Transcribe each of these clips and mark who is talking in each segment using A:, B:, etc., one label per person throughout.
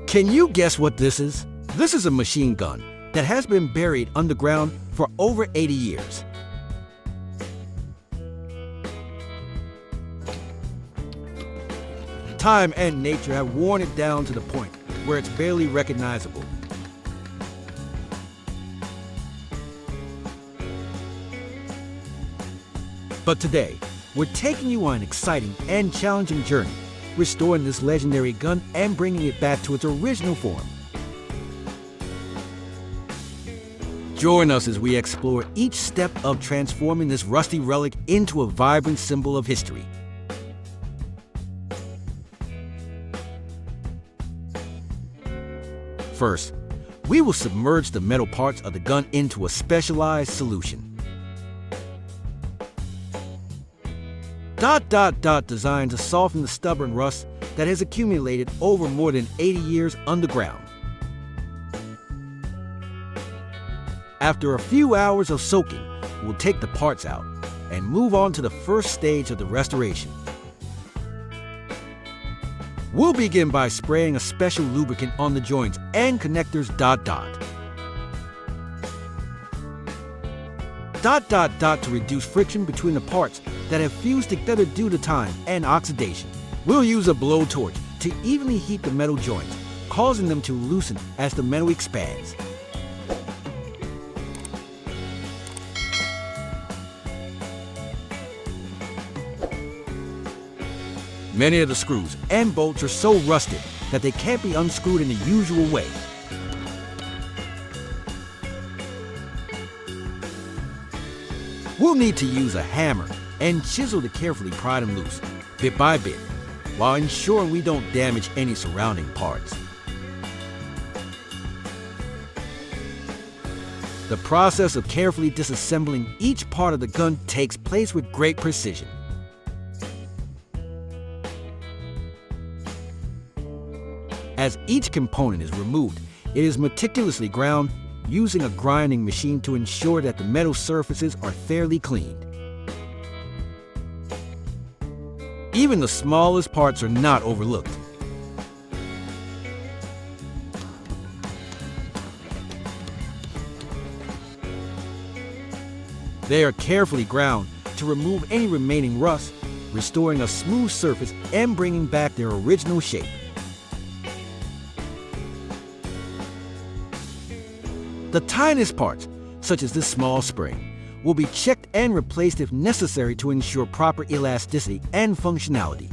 A: Can you guess what this is? This is a machine gun that has been buried underground for over 80 years. Time and nature have worn it down to the point where it's barely recognizable. But today, we're taking you on an exciting and challenging journey, restoring this legendary gun and bringing it back to its original form. Join us as we explore each step of transforming this rusty relic into a vibrant symbol of history. First, we will submerge the metal parts of the gun into a specialized solution. Designed to soften the stubborn rust that has accumulated over more than 80 years underground. After a few hours of soaking, we'll take the parts out and move on to the first stage of the restoration. We'll begin by spraying a special lubricant on the joints and connectors. To reduce friction between the parts that have fused together due to time and oxidation. We'll use a blowtorch to evenly heat the metal joints, causing them to loosen as the metal expands. Many of the screws and bolts are so rusted that they can't be unscrewed in the usual way. We'll need to use a hammer and chisel to carefully pry them loose, bit by bit, while ensuring we don't damage any surrounding parts. The process of carefully disassembling each part of the gun takes place with great precision. As each component is removed, it is meticulously ground using a grinding machine to ensure that the metal surfaces are fairly cleaned. Even the smallest parts are not overlooked. They are carefully ground to remove any remaining rust, restoring a smooth surface and bringing back their original shape. The tiniest parts, such as this small spring, will be checked and replaced if necessary to ensure proper elasticity and functionality.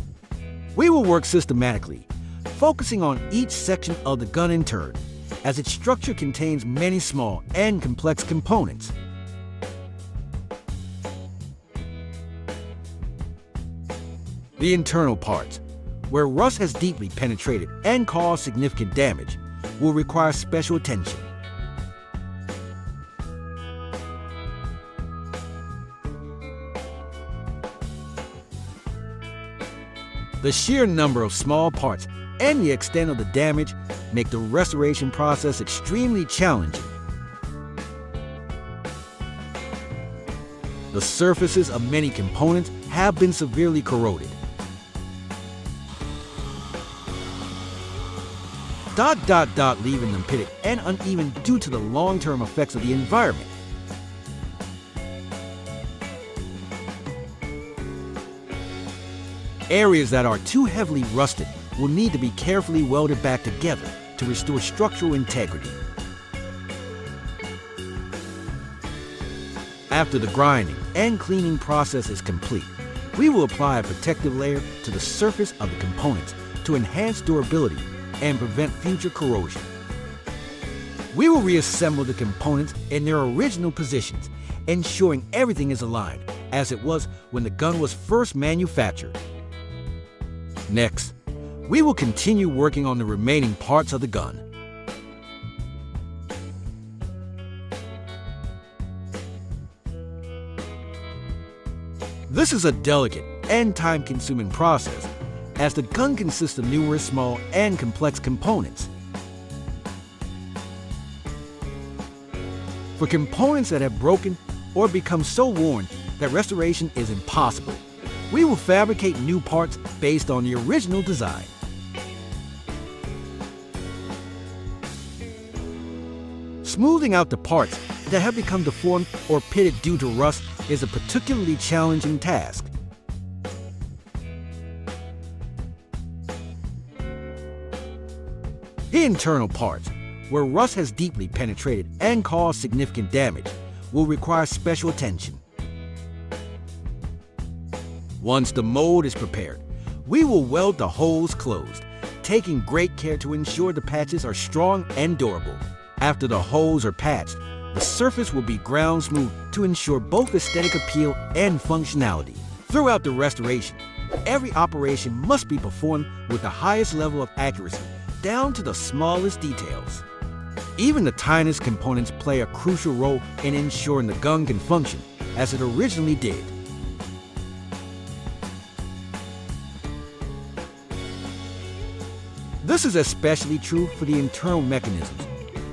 A: We will work systematically, focusing on each section of the gun in turn, as its structure contains many small and complex components. The internal parts, where rust has deeply penetrated and caused significant damage, will require special attention. The sheer number of small parts and the extent of the damage make the restoration process extremely challenging. The surfaces of many components have been severely corroded. Leaving them pitted and uneven due to the long-term effects of the environment. Areas that are too heavily rusted will need to be carefully welded back together to restore structural integrity. After the grinding and cleaning process is complete, we will apply a protective layer to the surface of the components to enhance durability and prevent future corrosion. We will reassemble the components in their original positions, ensuring everything is aligned as it was when the gun was first manufactured. Next, we will continue working on the remaining parts of the gun. This is a delicate and time-consuming process, as the gun consists of numerous small and complex components. For components that have broken or become so worn that restoration is impossible, we will fabricate new parts based on the original design. Smoothing out the parts that have become deformed or pitted due to rust is a particularly challenging task. The internal parts, where rust has deeply penetrated and caused significant damage, will require special attention. Once the mold is prepared, we will weld the holes closed, taking great care to ensure the patches are strong and durable. After the holes are patched, the surface will be ground smooth to ensure both aesthetic appeal and functionality. Throughout the restoration, every operation must be performed with the highest level of accuracy, down to the smallest details. Even the tiniest components play a crucial role in ensuring the gun can function as it originally did. This is especially true for the internal mechanisms,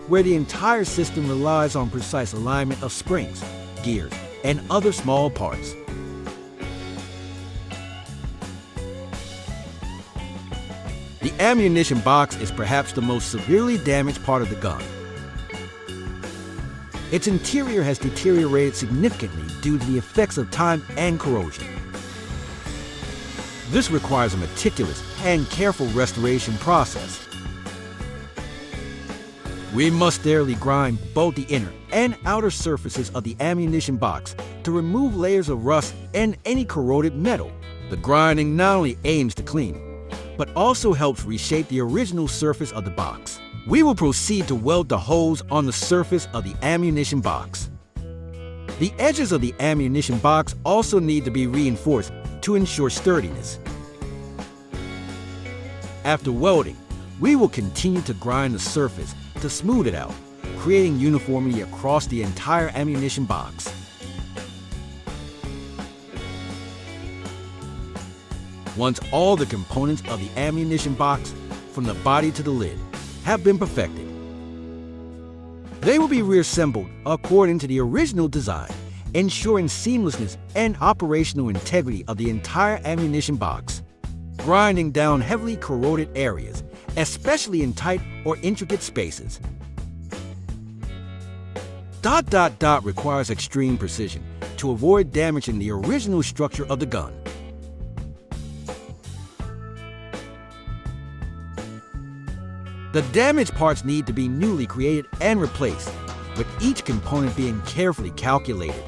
A: where the entire system relies on precise alignment of springs, gears, and other small parts. The ammunition box is perhaps the most severely damaged part of the gun. Its interior has deteriorated significantly due to the effects of time and corrosion. This requires a meticulous and careful restoration process. We must thoroughly grind both the inner and outer surfaces of the ammunition box to remove layers of rust and any corroded metal. The grinding not only aims to clean, but also helps reshape the original surface of the box. We will proceed to weld the holes on the surface of the ammunition box. The edges of the ammunition box also need to be reinforced to ensure sturdiness. After welding, we will continue to grind the surface to smooth it out, creating uniformity across the entire ammunition box. Once all the components of the ammunition box, from the body to the lid, have been perfected, they will be reassembled according to the original design, ensuring seamlessness and operational integrity of the entire ammunition box. Grinding down heavily corroded areas, especially in tight or intricate spaces. ... requires extreme precision to avoid damaging the original structure of the gun. The damaged parts need to be newly created and replaced, with each component being carefully calculated.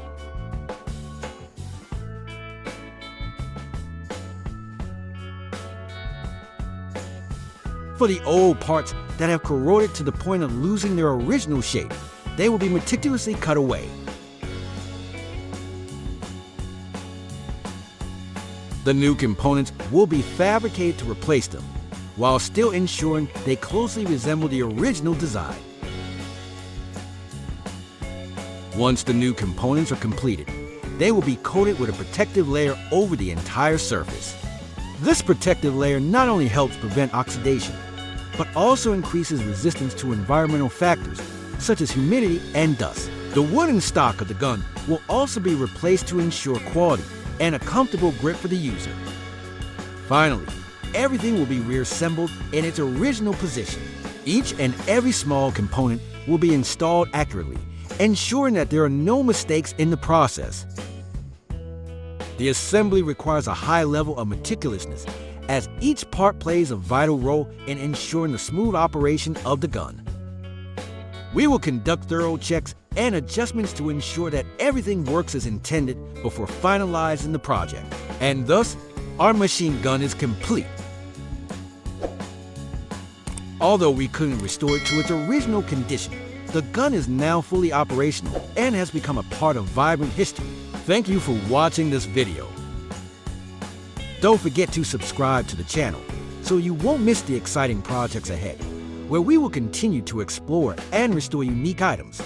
A: For the old parts that have corroded to the point of losing their original shape, they will be meticulously cut away. The new components will be fabricated to replace them, while still ensuring they closely resemble the original design. Once the new components are completed, they will be coated with a protective layer over the entire surface. This protective layer not only helps prevent oxidation, but also increases resistance to environmental factors such as humidity and dust. The wooden stock of the gun will also be replaced to ensure quality and a comfortable grip for the user. Finally, everything will be reassembled in its original position. Each and every small component will be installed accurately, ensuring that there are no mistakes in the process. The assembly requires a high level of meticulousness, as each part plays a vital role in ensuring the smooth operation of the gun. We will conduct thorough checks and adjustments to ensure that everything works as intended before finalizing the project. And thus, our machine gun is complete. Although we couldn't restore it to its original condition, the gun is now fully operational and has become a part of vibrant history. Thank you for watching this video. Don't forget to subscribe to the channel so you won't miss the exciting projects ahead, where we will continue to explore and restore unique items.